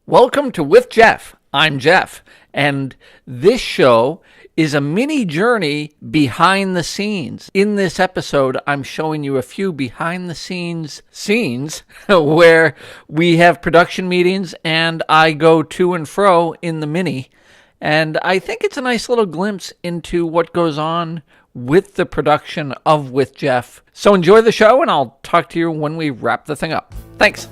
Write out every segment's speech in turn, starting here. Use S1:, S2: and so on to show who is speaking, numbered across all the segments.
S1: Welcome to With Jeff. I'm Jeff, and this show is a mini journey behind the scenes. In this episode, I'm showing you a few behind the scenes where we have production meetings and I go to and fro in the mini. And I think it's a nice little glimpse into what goes on with the production of With Jeff. So enjoy the show, and I'll talk to you when we wrap the thing up. Thanks.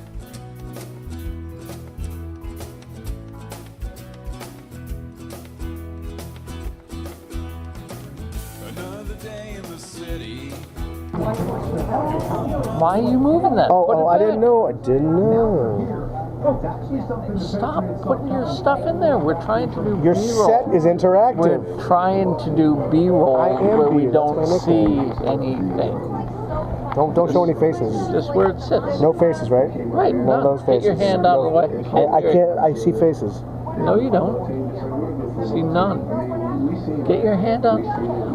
S1: Why are you moving that?
S2: I didn't know.
S1: Stop putting your stuff in there. We're trying to do
S2: Your
S1: B-roll.
S2: set is interactive.
S1: We're trying to do B-roll where we don't see anything.
S2: Don't show any faces.
S1: Just where it sits.
S2: No faces, right?
S1: Right.
S2: None of those faces.
S1: Get your hand out of the way.
S2: I can't. I see faces.
S1: No, you don't. See none. Get your hand out.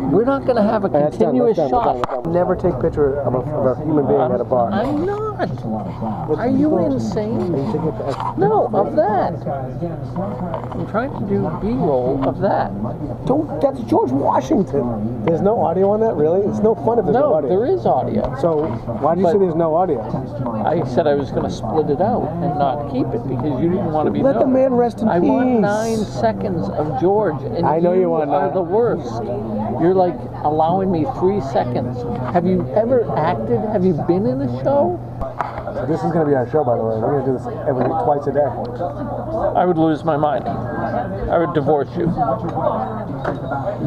S1: We're not going to have a continuous shot.
S2: Never take a picture of a human being at a bar.
S1: I'm not. Are you insane? No, of that. I'm trying to do B-roll of that.
S2: That's George Washington. There's no audio on that, really? It's no fun if there's no audio.
S1: No, there is audio.
S2: So why did you say there's no audio?
S1: I said I was going to split it out and not keep it because you didn't want to be
S2: Let the man rest in peace.
S1: I want 9 seconds of George, and
S2: I know you want
S1: are
S2: that.
S1: the worst. You're like allowing me 3 seconds. Have you ever acted? Have you been in a show?
S2: This is going to be our show, by the way. We're going to do this twice a day.
S1: I would lose my mind. I would divorce you.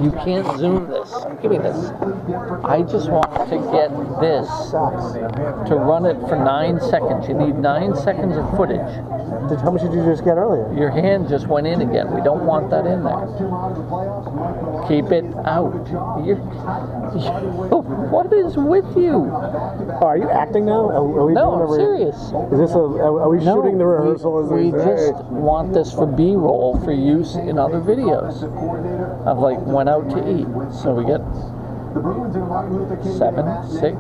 S1: You can't zoom this. Give me this. I just want to get this to run it for 9 seconds. You need 9 seconds of footage.
S2: How much did you just get earlier?
S1: Your hand just went in again. We don't want that in there. Keep it out. What is with you?
S2: Oh, are you acting now? Are we
S1: No,
S2: doing
S1: I'm serious.
S2: Is this are we shooting the rehearsal?
S1: We just want this for B-roll for use in other videos of like went out to eat. So we get 7, 6,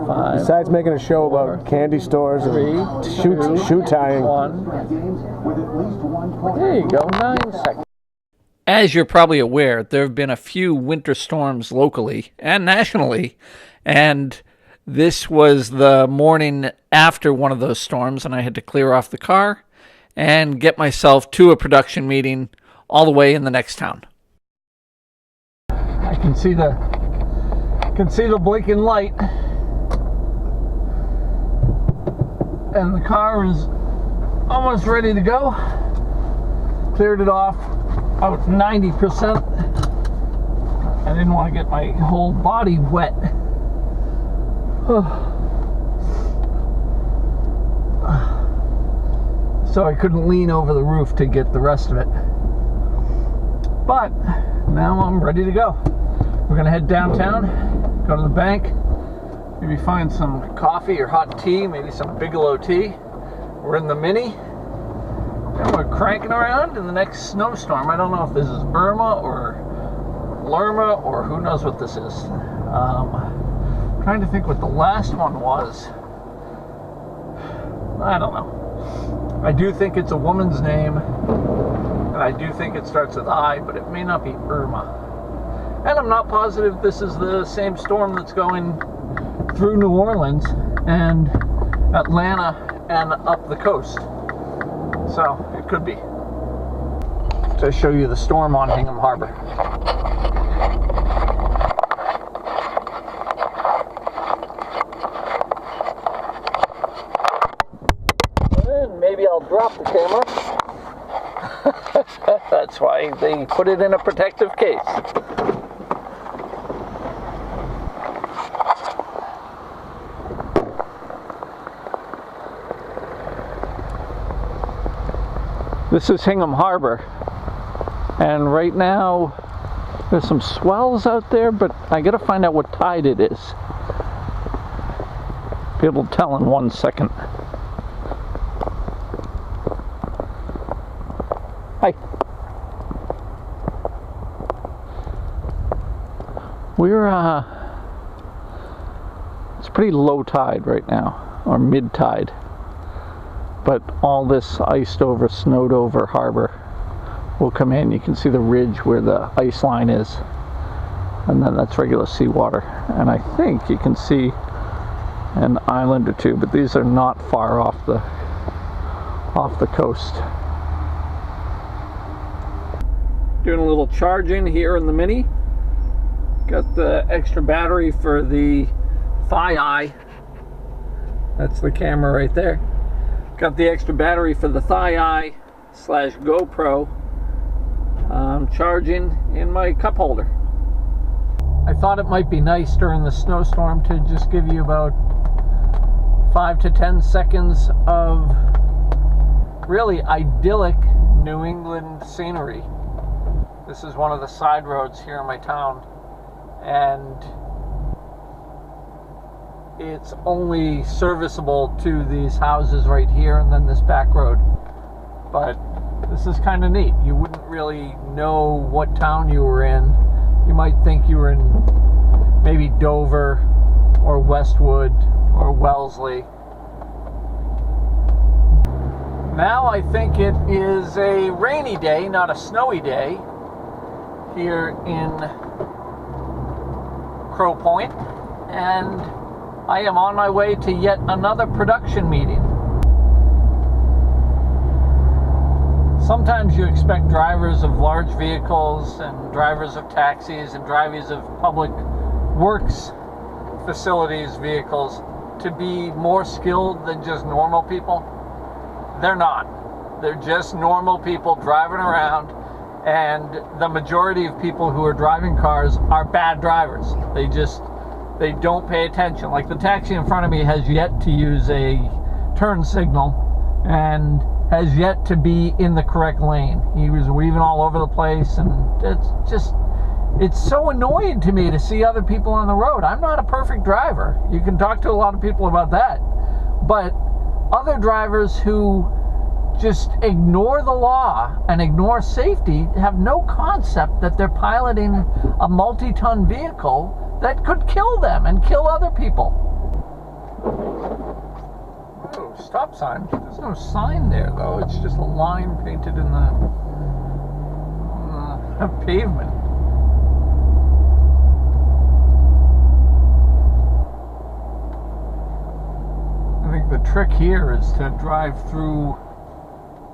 S1: 5.
S2: Besides making a show about candy stores and shoe tying.
S1: 1. There you go, 9 seconds. As you're probably aware, there have been a few winter storms locally and nationally, and this was the morning after one of those storms, and I had to clear off the car and get myself to a production meeting all the way in the next town. I can see the blinking light, and the car is almost ready to go. Cleared it off about 90%. I didn't want to get my whole body wet. So I couldn't lean over the roof to get the rest of it. But now I'm ready to go. We're gonna head downtown, go to the bank, maybe find some coffee or hot tea, maybe some Bigelow tea. We're in the Mini, and we're cranking around in the next snowstorm. I don't know if this is Irma or Lerma or who knows what this is. Trying to think what the last one was. I don't know. I do think it's a woman's name, and I do think it starts with I, but it may not be Irma. And I'm not positive this is the same storm that's going through New Orleans and Atlanta and up the coast. So it could be. To show you the storm on Hingham Harbor. And maybe I'll drop the camera. That's why they put it in a protective case. This is Hingham Harbor, and right now there's some swells out there, but I gotta find out what tide it is. Be able to tell in 1 second. Hi. We're it's pretty low tide right now, or mid tide. but all this iced over, snowed over harbor will come in. You can see the ridge where the ice line is, and then that's regular seawater. And I think you can see an island or two, but these are not far off the coast. Doing a little charging here in the Mini. Got the extra battery for the Thigh Eye. That's the camera right there. Got the extra battery for the Thigh Eye / GoPro. I'm charging in my cup holder. I thought it might be nice during the snowstorm to just give you about 5 to 10 seconds of really idyllic New England scenery. This is one of the side roads here in my town, and it's only serviceable to these houses right here and then this back road. But this is kind of neat. You wouldn't really know what town you were in. You might think you were in maybe Dover or Westwood or Wellesley. Now I think it is a rainy day, not a snowy day, here in Crow Point, and I am on my way to yet another production meeting. Sometimes you expect drivers of large vehicles and drivers of taxis and drivers of public works facilities vehicles to be more skilled than just normal people. They're not. They're just normal people driving around, and the majority of people who are driving cars are bad drivers. They don't pay attention. Like the taxi in front of me has yet to use a turn signal and has yet to be in the correct lane. He was weaving all over the place, and it's so annoying to me to see other people on the road. I'm not a perfect driver. You can talk to a lot of people about that. But other drivers who just ignore the law and ignore safety have no concept that they're piloting a multi-ton vehicle that could kill them and kill other people. Oh, stop sign. There's no sign there, though. It's just a line painted in the pavement. I think the trick here is to drive through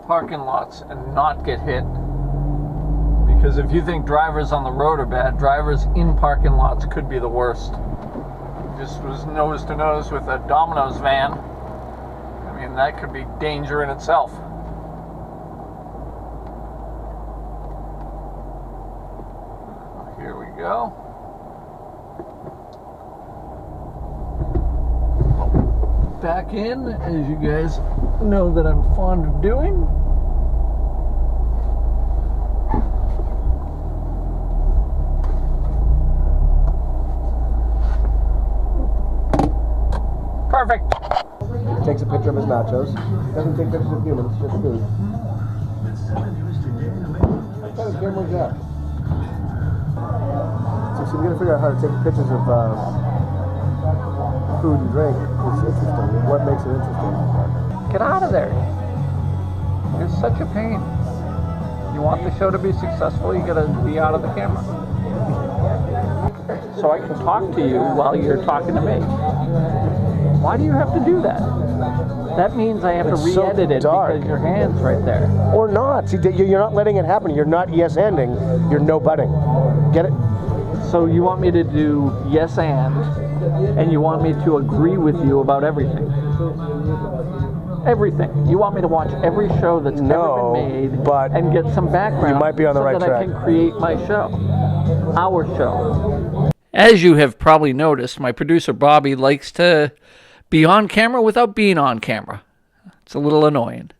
S1: parking lots and not get hit. Because if you think drivers on the road are bad, drivers in parking lots could be the worst. Just was nose to nose with a Domino's van. I mean, that could be danger in itself. Here we go. Back in, as you guys know that I'm fond of doing. Perfect.
S2: Takes a picture of his nachos. Doesn't take pictures of humans, just food. What kind of camera is that? So we gotta figure out how to take pictures of food and drink. It's interesting. What makes it interesting?
S1: Get out of there. You're such a pain. You want the show to be successful, you gotta be out of the camera. So I can talk to you while you're talking to me. Why do you have to do that? That means I have to re-edit it because your hand's right there.
S2: Or not. See, you're not letting it happen. You're not yes-anding. You're no-butting. Get it?
S1: So you want me to do yes and you want me to agree with you about everything. Everything. You want me to watch every show that's ever been made
S2: but
S1: and get some background
S2: you might be on the right
S1: so that
S2: track.
S1: I can create my show. Our show. As you have probably noticed, my producer Bobby likes to be on camera without being on camera. It's a little annoying.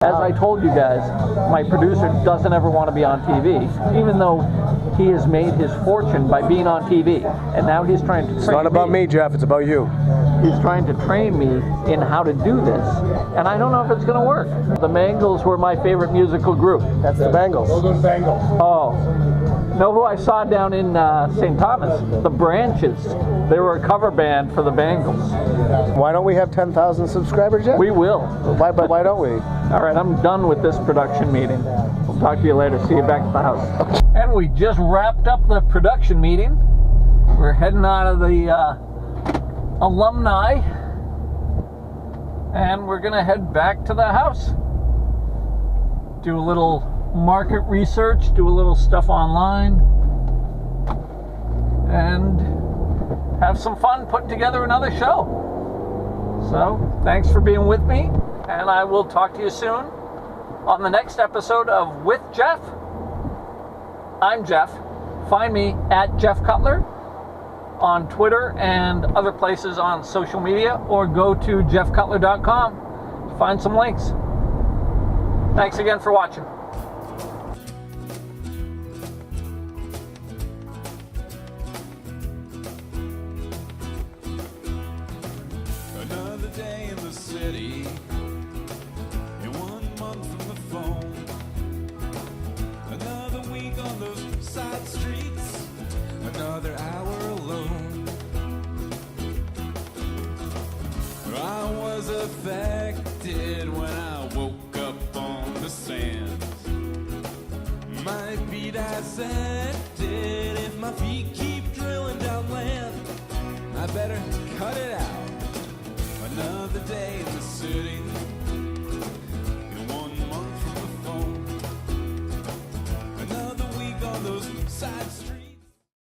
S1: As I told you guys, my producer doesn't ever want to be on TV, even though he has made his fortune by being on TV, and now he's trying to.
S2: It's not about me, Jeff. It's about you.
S1: He's trying to train me in how to do this, and I don't know if it's going to work. The Bangles were my favorite musical group.
S2: That's the Bangles.
S1: Oh, know who I saw down in St. Thomas? The Branches. They were a cover band for the Bangles.
S2: Why don't we have 10,000 subscribers yet?
S1: We will.
S2: Why don't we?
S1: All right, I'm done with this production meeting. We'll talk to you later. See you back at the house. And we just wrapped up the production meeting. We're heading out of the alumni, and we're gonna head back to the house. Do a little market research, do a little stuff online, and have some fun putting together another show. So, thanks for being with me, and I will talk to you soon on the next episode of With Jeff. I'm Jeff. Find me at Jeff Cutler on Twitter and other places on social media, or go to jeffcutler.com to find some links. Thanks again for watching.
S3: Another day in the city, and 1 month from the phone. Another week on those side streets, another hour alone. I was affected when I woke up on the sands. Might be dissected if my feet keep drilling down land. I better cut it out. Another day in the city, and 1 month from the phone. Another week on those side streets.